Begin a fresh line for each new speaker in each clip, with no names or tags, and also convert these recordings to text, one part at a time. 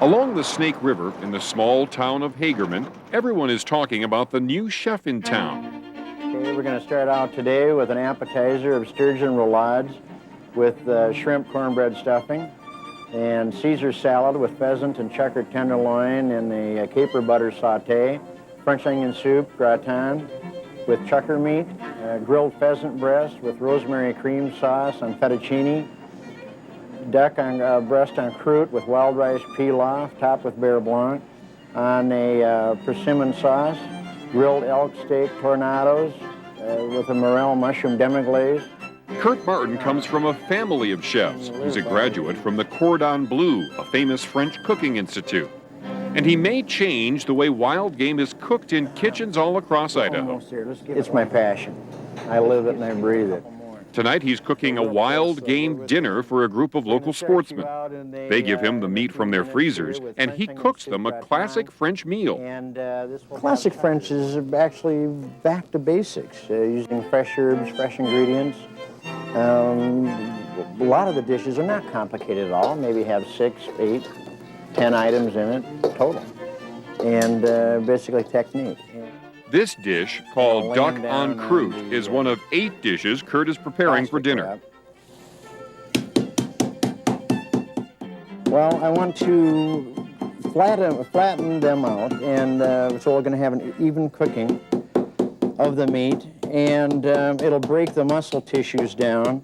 Along the Snake River in the small town of Hagerman, everyone is talking about the new chef in town.
Okay, we're going to start out today with an appetizer of sturgeon roulades with shrimp cornbread stuffing and Caesar salad with pheasant and checkered tenderloin in the caper butter saute, French onion soup, gratin with chucker meat, grilled pheasant breast with rosemary cream sauce and fettuccine, duck on breast en croûte with wild rice pilaf topped with beurre blanc on a persimmon sauce, grilled elk steak tornadoes with a morel mushroom demi-glaze.
Kurt Martin comes from a family of chefs. He's a graduate from the Cordon Bleu, a famous French cooking institute. And he may change the way wild game is cooked in kitchens all across Idaho.
It's my passion. I live it and I breathe it.
Tonight he's cooking a wild game dinner for a group of local sportsmen. They give him the meat from their freezers, and he cooks them a classic French meal.
Classic French is actually back to basics, using fresh herbs, fresh ingredients. A lot of the dishes are not complicated at all. Maybe have 6, 8, 10 items in it total, and basically technique.
This dish, called duck en croûte, is one of 8 dishes Kurt is preparing for dinner.
Well, I want to flatten them out, and so we're going to have an even cooking of the meat, and it'll break the muscle tissues down.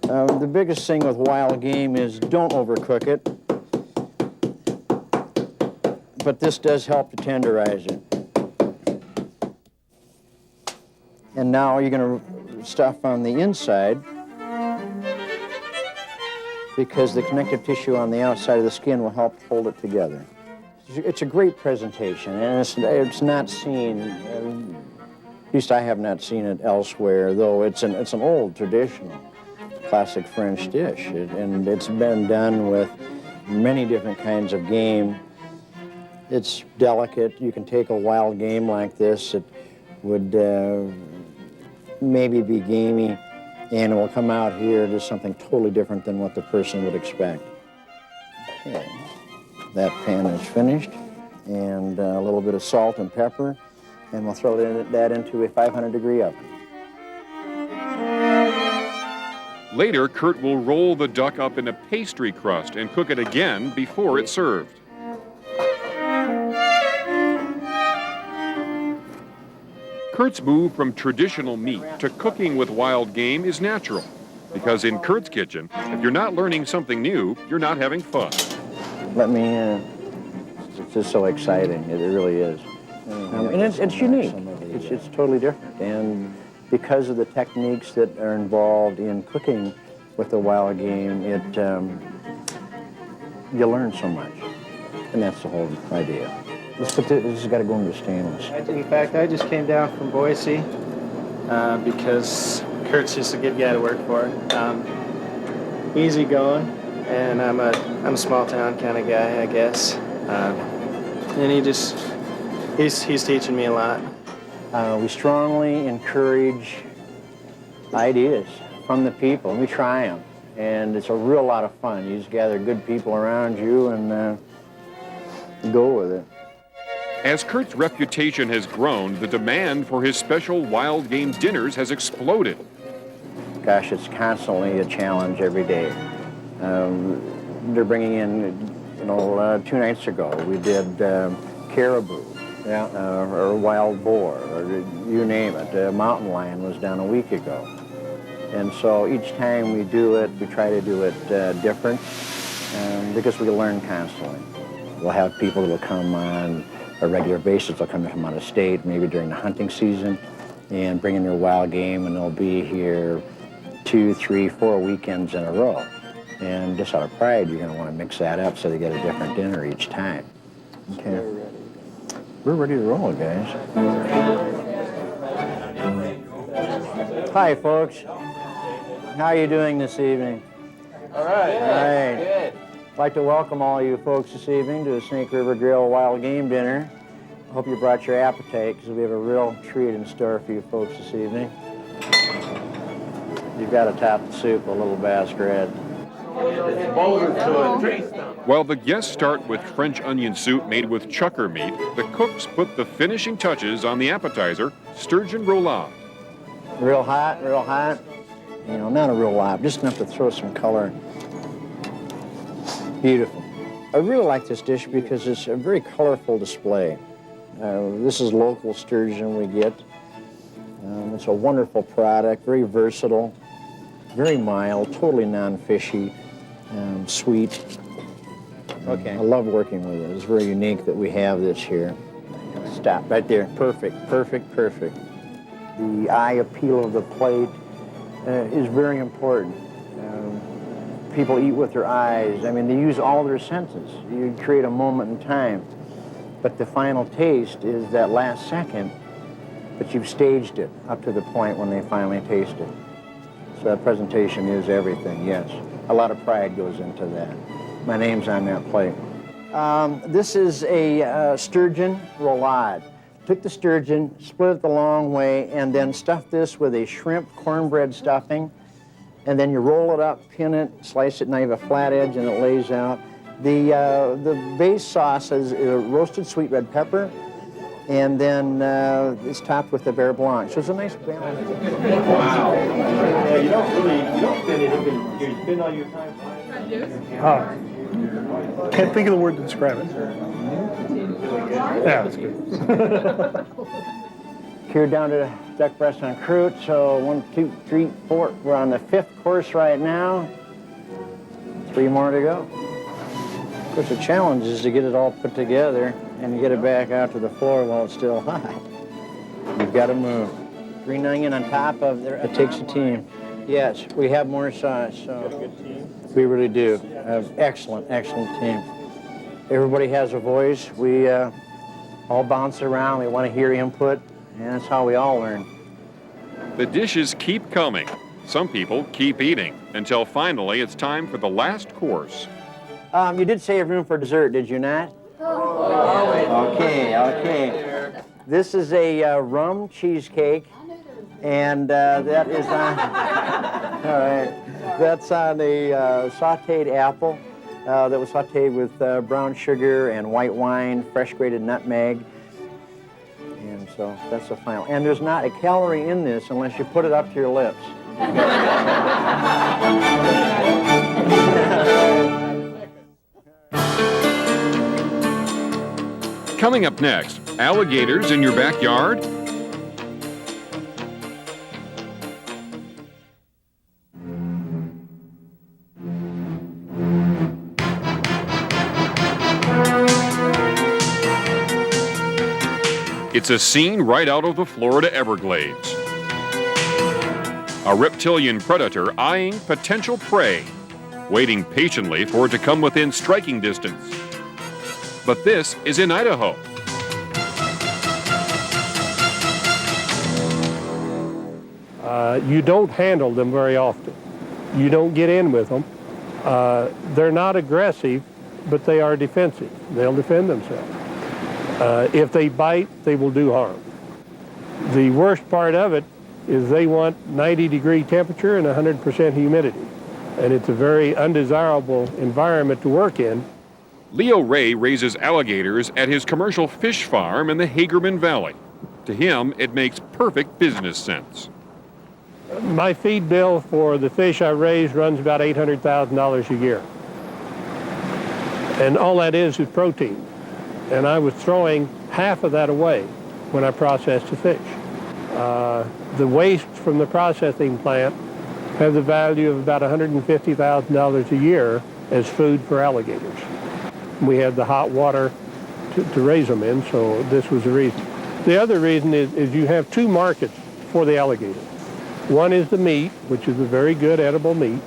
The biggest thing with wild game is don't overcook it, but this does help to tenderize it. And now you're going to stuff on the inside, because the connective tissue on the outside of the skin will help hold it together. It's a great presentation, and it's not seen, at least I have not seen it elsewhere, though it's an old traditional classic French dish, and it's been done with many different kinds of game. It's delicate. You can take a wild game like this, it would maybe be gamey, and it will come out here to something totally different than what the person would expect. Okay, that pan is finished, and a little bit of salt and pepper, and we'll throw that into a 500-degree oven.
Later, Kurt will roll the duck up in a pastry crust and cook it again before it's served. Kurt's move from traditional meat to cooking with wild game is natural, because in Kurt's kitchen, if you're not learning something new, you're not having fun.
It's just so exciting, it really is. And it's unique, it's totally different. And because of the techniques that are involved in cooking with the wild game, you learn so much. And that's the whole idea. This has got to go into stainless.
In fact, I just came down from Boise because Kurt's just a good guy to work for. Easy going, and I'm a small town kind of guy, I guess. And he's teaching me a lot.
We strongly encourage ideas from the people, and we try them. And it's a real lot of fun. You just gather good people around you and go with it.
As Kurt's reputation has grown, the demand for his special wild game dinners has exploded.
Gosh, it's constantly a challenge every day. They're bringing in, 2 nights ago, we did caribou, or wild boar, or you name it. Mountain lion was done a week ago. And so each time we do it, we try to do it different, because we learn constantly. We'll have people that will come on a regular basis. They'll come from out of state, maybe during the hunting season, and bring in their wild game, and they'll be here 2, 3, 4 weekends in a row. And just out of pride, you're going to want to mix that up so they get a different dinner each time. Okay. We're ready to roll, guys. Hi, folks. How are you doing this evening?
All right.
All right.
Good.
I'd like to welcome all you folks this evening to the Snake River Grill Wild Game Dinner. I hope you brought your appetite, because we have a real treat in store for you folks this evening. You've got to top the soup with a little Basque red.
Boulder to a tree stump.
While the guests start with French onion soup made with chucker meat, the cooks put the finishing touches on the appetizer, sturgeon roulade.
Real hot, real hot. You know, not a real lot, just enough to throw some color. Beautiful. I really like this dish because it's a very colorful display. This is local sturgeon we get. It's a wonderful product, very versatile, very mild, totally non-fishy, sweet. Okay. I love working with it. It's very unique that we have this here. Stop right there. Perfect, perfect, perfect. The eye appeal of the plate is very important. People eat with their eyes. I mean, they use all their senses. You create a moment in time. But the final taste is that last second, but you've staged it up to the point when they finally taste it. So that presentation is everything, yes. A lot of pride goes into that. My name's on that plate. This is a sturgeon roulade. Took the sturgeon, split it the long way, and then stuffed this with a shrimp cornbread stuffing. And then you roll it up, pin it, slice it, now you have a flat edge and it lays out. The base sauce is roasted sweet red pepper, and then it's topped with the beurre blanc. So it's a nice balance.
Wow. Yeah, you don't spend it, you spend all your time.
Can't think of the word to describe it. Yeah, that's good.
Here down to duck breast on croute, so 1, 2, 3, 4. We're on the 5th course right now. 3 more to go. Of course, the challenge is to get it all put together and get it back out to the floor while it's still hot. You've got to move. Green onion on top of there. It takes a team. Yes, we have more sauce, so we really do. Excellent, excellent team. Everybody has a voice. We all bounce around. We want to hear input. And that's how we all learn.
The dishes keep coming. Some people keep eating until finally it's time for the last course.
You did save room for dessert, did you not? Okay, okay. This is a rum cheesecake, and that is on. All right, that's on a sautéed apple that was sautéed with brown sugar and white wine, fresh grated nutmeg. And so that's the final. And there's not a calorie in this unless you put it up to your lips.
Coming up next, alligators in your backyard? It's a scene right out of the Florida Everglades. A reptilian predator eyeing potential prey, waiting patiently for it to come within striking distance. But this is in Idaho.
You don't handle them very often. You don't get in with them. They're not aggressive, but they are defensive. They'll defend themselves. If they bite, they will do harm. The worst part of it is they want 90-degree temperature and 100% humidity. And it's a very undesirable environment to work in.
Leo Ray raises alligators at his commercial fish farm in the Hagerman Valley. To him, it makes perfect business sense.
My feed bill for the fish I raise runs about $800,000 a year. And all that is protein. And I was throwing half of that away when I processed the fish. The waste from the processing plant has the value of about $150,000 a year as food for alligators. We had the hot water to raise them in, so this was the reason. The other reason is you have 2 markets for the alligator. One is the meat, which is a very good edible meat,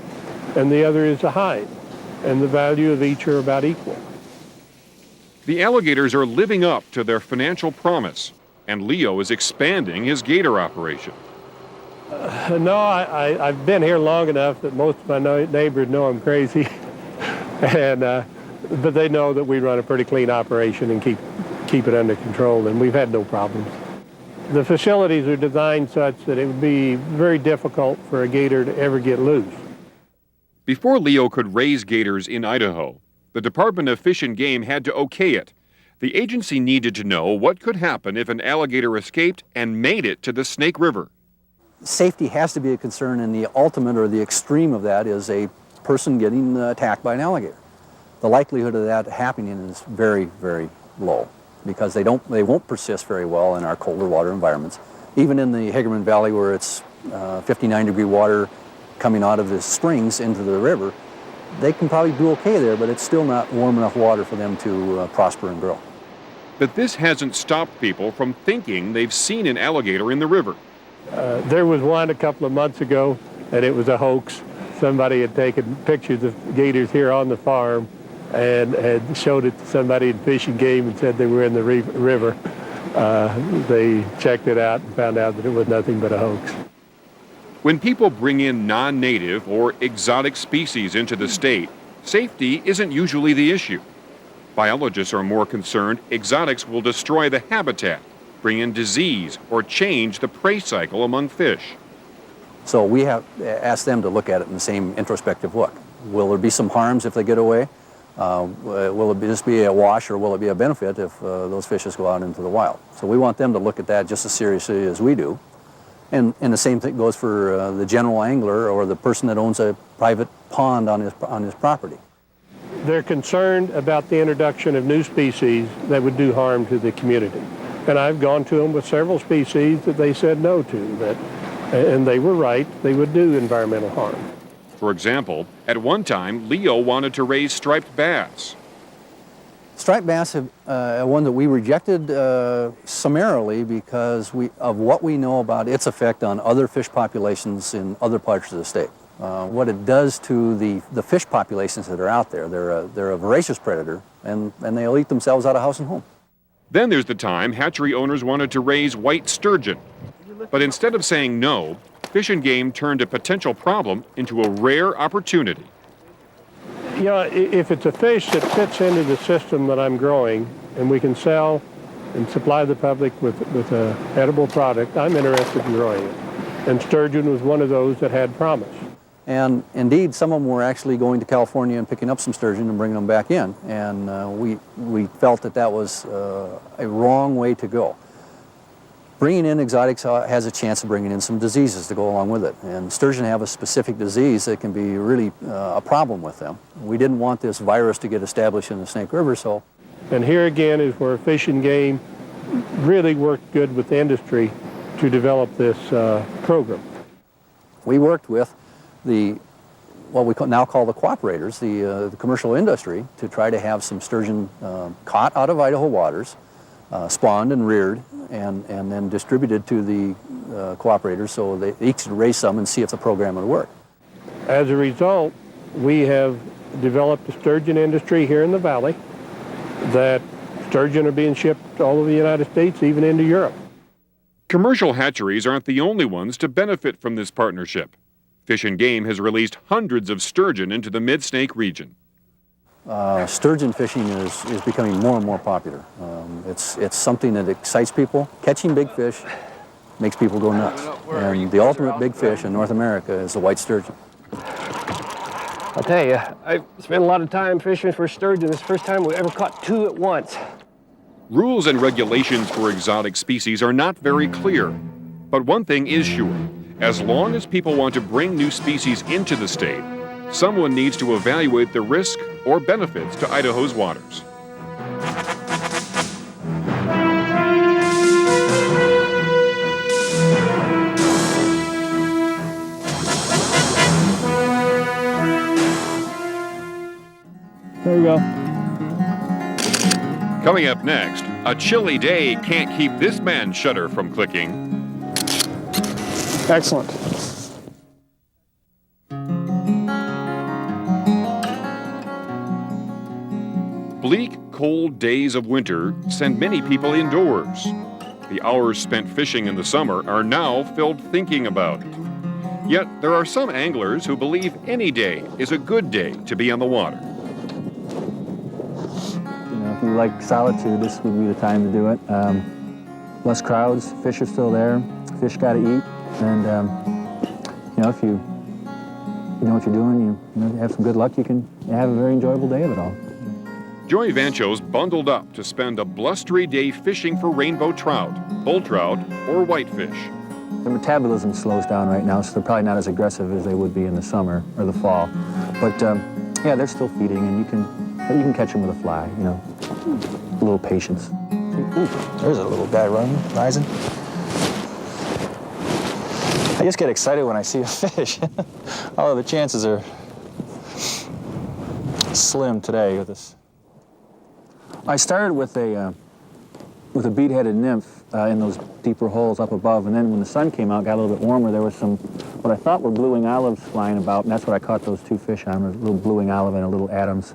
and the other is the hide, and the value of each are about equal.
The alligators are living up to their financial promise, and Leo is expanding his gator operation.
No, I've been here long enough that most of my neighbors know I'm crazy, but they know that we run a pretty clean operation and keep it under control, and we've had no problems. The facilities are designed such that it would be very difficult for a gator to ever get loose.
Before Leo could raise gators in Idaho, The Department of Fish and Game had to okay it. The agency needed to know what could happen if an alligator escaped and made it to the Snake River.
Safety has to be a concern, and the ultimate or the extreme of that is a person getting attacked by an alligator. The likelihood of that happening is very, very low because they won't persist very well in our colder water environments. Even in the Hagerman Valley where it's 59-degree water coming out of the springs into the river, they can probably do okay there, but it's still not warm enough water for them to prosper and grow.
But this hasn't stopped people from thinking they've seen an alligator in the river.
There was one a couple of months ago, and it was a hoax. Somebody had taken pictures of gators here on the farm and had showed it to somebody in Fish and Game and said they were in the river. They checked it out and found out that it was nothing but a hoax.
When people bring in non-native or exotic species into the state, safety isn't usually the issue. Biologists are more concerned exotics will destroy the habitat, bring in disease, or change the prey cycle among fish.
So we have asked them to look at it in the same introspective look. Will there be some harms if they get away? Will it just be a wash, or will it be a benefit if those fishes go out into the wild? So we want them to look at that just as seriously as we do. And the same thing goes for the general angler or the person that owns a private pond on his property.
They're concerned about the introduction of new species that would do harm to the community. And I've gone to them with several species that they said no to, and they were right, they would do environmental harm.
For example, at one time, Leo wanted to raise striped bass.
Striped bass are one that we rejected summarily because of what we know about its effect on other fish populations in other parts of the state. What it does to the fish populations that are out there. They're a voracious predator, and they'll eat themselves out of house and home.
Then there's the time hatchery owners wanted to raise white sturgeon. But instead of saying no, Fish and Game turned a potential problem into a rare opportunity.
You know, if it's a fish that fits into the system that I'm growing and we can sell and supply the public with an edible product, I'm interested in growing it. And sturgeon was one of those that had promise.
And indeed, some of them were actually going to California and picking up some sturgeon and bringing them back in. And we felt that was a wrong way to go. Bringing in exotics has a chance of bringing in some diseases to go along with it. And sturgeon have a specific disease that can be really a problem with them. We didn't want this virus to get established in the Snake River, so.
And here again is where Fish and Game really worked good with the to develop this program.
We worked with what we now call the cooperators, the commercial industry, to try to have some sturgeon caught out of Idaho waters, spawned and reared, and then distributed to the cooperators so they each could raise some and see if the program would work.
As a result, we have developed a sturgeon industry here in the valley that sturgeon are being shipped all over the United States, even into Europe.
Commercial hatcheries aren't the only ones to benefit from this partnership. Fish and Game has released hundreds of sturgeon into the Mid-Snake region.
Sturgeon fishing is becoming more and more popular. It's something that excites people. Catching big fish makes people go nuts. And the ultimate big fish in North America is the white sturgeon.
I'll tell you, I've spent a lot of time fishing for sturgeon. This is the first time we ever caught two at once.
Rules and regulations for exotic species are not very clear. But one thing is sure. As long as people want to bring new species into the state, someone needs to evaluate the risk or benefits to Idaho's waters.
There you go.
Coming up next, a chilly day can't keep this man's shutter from clicking.
Excellent.
Bleak, cold days of winter send many people indoors. The hours spent fishing in the summer are now filled thinking about it. Yet there are some anglers who believe any day is a good day to be on the water.
If you like solitude, this would be the time to do it. Less crowds, fish are still there, fish got to eat, and if you know what you're doing, you have some good luck, you can have a very enjoyable day of it all.
Joey Vancho's bundled up to spend a blustery day fishing for rainbow trout, bull trout, or whitefish.
The metabolism slows down right now, so they're probably not as aggressive as they would be in the summer or the fall. But yeah, they're still feeding, and you can catch them with a fly, you know. A little patience. Ooh, there's a little guy rising. I just get excited when I see a fish. Although the chances are slim today with this. I started with a bead-headed nymph in those deeper holes up above, and then when the sun came out, got a little bit warmer, there was some what I thought were blue-wing olives flying about, and that's what I caught those two fish on, a little blue-wing olive and a little Adams.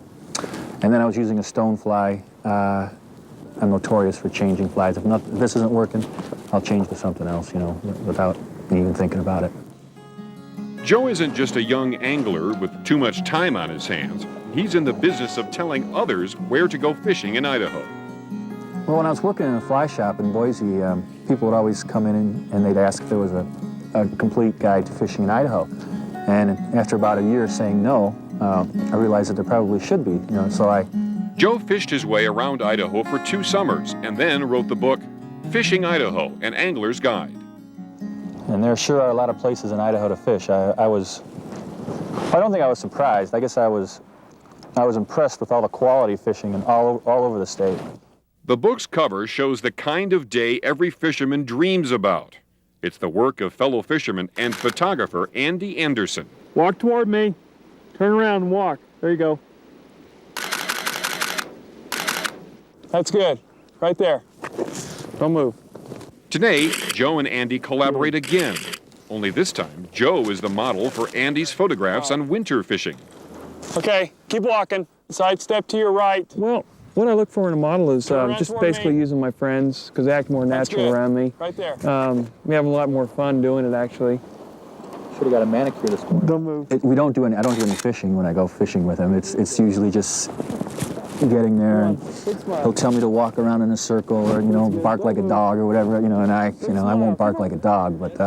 And then I was using a stone fly. I'm notorious for changing flies. If this isn't working, I'll change to something else, you know, without even thinking about it.
Joe isn't just a young angler with too much time on his hands. He's in the business of telling others where to go fishing in Idaho.
Well, when I was working in a fly shop in Boise, people would always come in and they'd ask if there was a complete guide to fishing in Idaho. And after about a year saying no, I realized that there probably should be, you know, so
Joe fished his way around Idaho for 2 summers and then wrote the book, Fishing Idaho, An Angler's Guide.
And there sure are a lot of places in Idaho to fish. I don't think I was surprised. I guess I was impressed with all the quality fishing and all over the state.
The book's cover shows the kind of day every fisherman dreams about. It's the work of fellow fisherman and photographer Andy Anderson.
Walk toward me. Turn around and walk. There you go. That's good. Right there. Don't move.
Today, Joe and Andy collaborate again. Only this time, Joe is the model for Andy's photographs on winter fishing.
Okay, keep walking. Side step to your right. Well, what I look for in a model is just basically using my friends because they act more natural around me.
Right there.
We have a lot more fun doing it, actually.
Should have got a manicure this morning.
Don't move.
I don't do any fishing when I go fishing with him. It's usually just getting there and he'll tell me to walk around in a circle or, you know, bark like a dog or whatever, you know, and I won't bark like a dog, but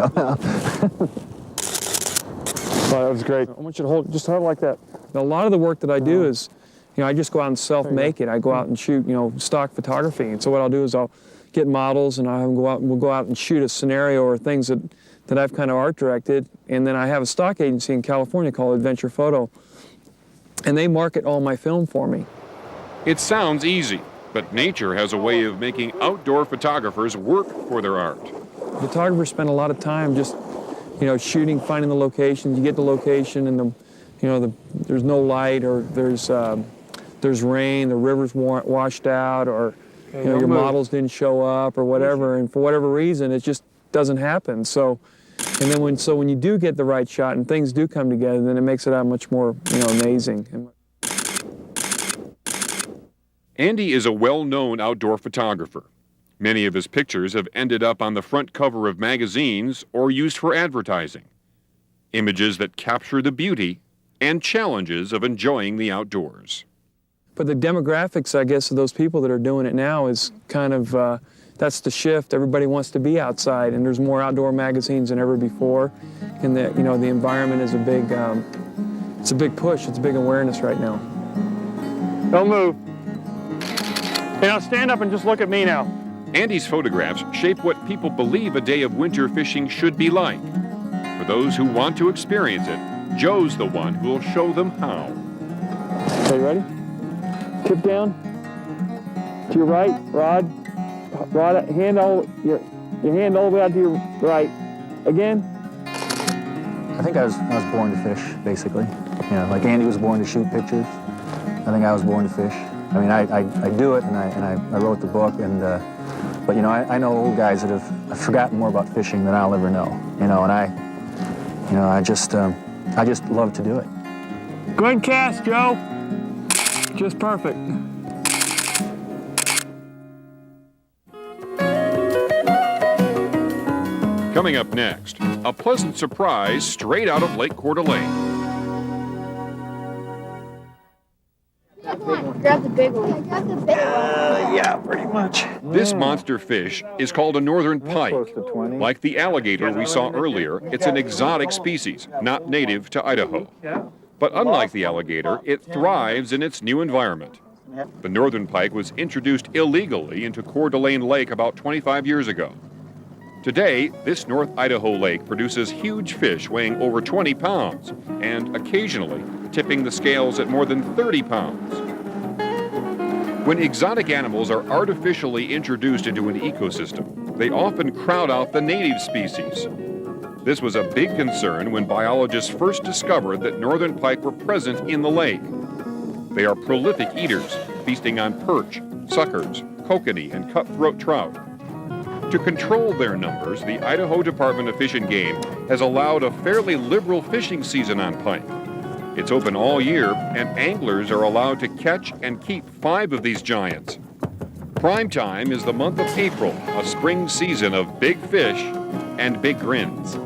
Oh, that was great. I want you to hold it like that. Now, a lot of the work that I do is, you know, I just go out and self-make it. I go out and shoot, you know, stock photography. And so what I'll do is I'll get models and we'll go out and shoot a scenario or things that I've kind of art directed. And then I have a stock agency in California called Adventure Photo. And they market all my film for me.
It sounds easy, but nature has a way of making outdoor photographers work for their art.
Photographers spend a lot of time just, you know, shooting, finding the locations. You get the location and there's no light or there's rain, the river's washed out, or you know, your models didn't show up or whatever, and for whatever reason it just doesn't happen. So, and then when you do get the right shot and things do come together, then it makes it out much more, you know, amazing.
Andy is a well-known outdoor photographer. Many of his pictures have ended up on the front cover of magazines or used for advertising. Images that capture the beauty and challenges of enjoying the outdoors.
But the demographics, I guess, of those people that are doing it now is kind of, that's the shift. Everybody wants to be outside, and there's more outdoor magazines than ever before. And the environment is it's a big push. It's a big awareness right now. Don't move. Hey, now stand up and just look at me now.
Andy's photographs shape what people believe a day of winter fishing should be like. For those who want to experience it, Joe's the one who will show them how.
Okay, ready? Tip down. To your right, rod, hand your hand all the way out to your right. Again.
I think I was born to fish, basically. You know, like Andy was born to shoot pictures. I think I was born to fish. I mean, I do it, and I wrote the book, and but you know, I know old guys that have forgotten more about fishing than I'll ever know. You know, and I just love to do it.
Good cast, Joe. Just perfect.
Coming up next, a pleasant surprise straight out of Lake Coeur d'Alene.
Grab the big one. Grab the big one.
Yeah, pretty much.
This monster fish is called a northern pike. Like the alligator we saw earlier, it's an exotic species, not native to Idaho. But unlike the alligator, it thrives in its new environment. The northern pike was introduced illegally into Coeur d'Alene Lake about 25 years ago. Today, this North Idaho lake produces huge fish weighing over 20 pounds and occasionally tipping the scales at more than 30 pounds. When exotic animals are artificially introduced into an ecosystem, they often crowd out the native species. This was a big concern when biologists first discovered that northern pike were present in the lake. They are prolific eaters, feasting on perch, suckers, kokanee, and cutthroat trout. To control their numbers, the Idaho Department of Fish and Game has allowed a fairly liberal fishing season on pike. It's open all year, and anglers are allowed to catch and keep 5 of these giants. Prime time is the month of April, a spring season of big fish and big grins.